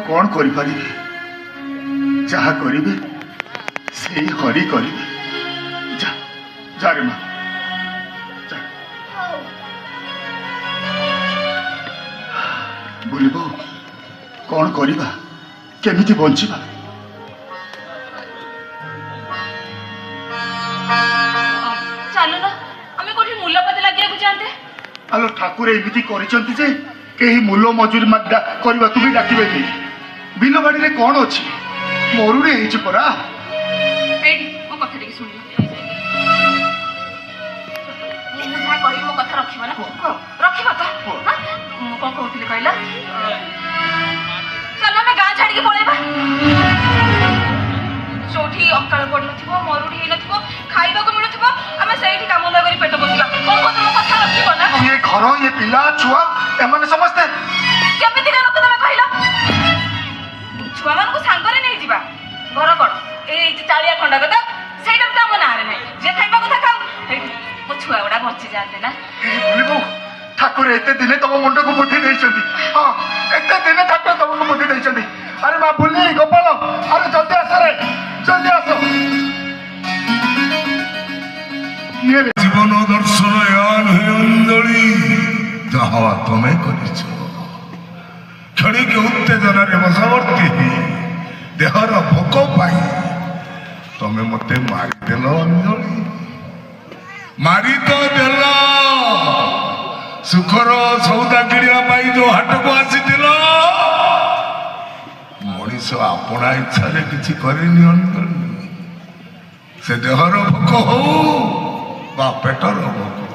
कौन करें जहा करेंगे से हरि करेंगे जा जा रे माँ जा बुलबो कौन करवा केमिति बंचिबा चलो ना आमे कोठी मूल्यपति लागिया जाते आलो ठाकुर एमिति करिसंती जे केही मूल्य मजूरी मादा करबा तुमी डाकिबे कि बिल बाड़ी रे कोन अछि मरुडे हेछि परा एडी मो कथा देखि सुन मु जा कहि मो कथा रखिबा ना रखिबा तो हां मु कोन कहउथिले कहला चलो ना गां छाडी के पळेबा जोठी अकाल पड़ नथिबो मरुडी हे नथिबो खाइबा को मिलुथिबो आमे सेठी काम दा करी पेट बसिबा कोन को तुम कथा रखिबो ना ये घर ये पिला छुआ एमाने समझते केमिति का लोक तमे कहला छुआ मान को सांगरे नै जिबा घर कोन ए चालिया खंडा कथा सेटा त मन आरे नै जे खाइबा कथा खाऊ मो छुआ गुडा बच्ची जाते ना बुलिबो ठाकुर एते दिने तम मुंड को बुद्धि देइछंती हां एते दिने ठाकुर तम को बुद्धि देइछंती अरे बा बुली गोपाल अरे जल्दी आस रे जल्दी आस ये जीवन दर्शन यान है अंजलि जहा तुम्हें करिछ क्षणिक उत्तेजना रे बसवर्ती देहर भोक पाई तमे मते मारी देलो अंजलि मारी तो देलो सुखर सौदा किणिया पाई जो हाट को आसीथिल मनीष अपना इच्छा रे किछि करेनी अंजलि से देहर भोक हो बा पेटर भोक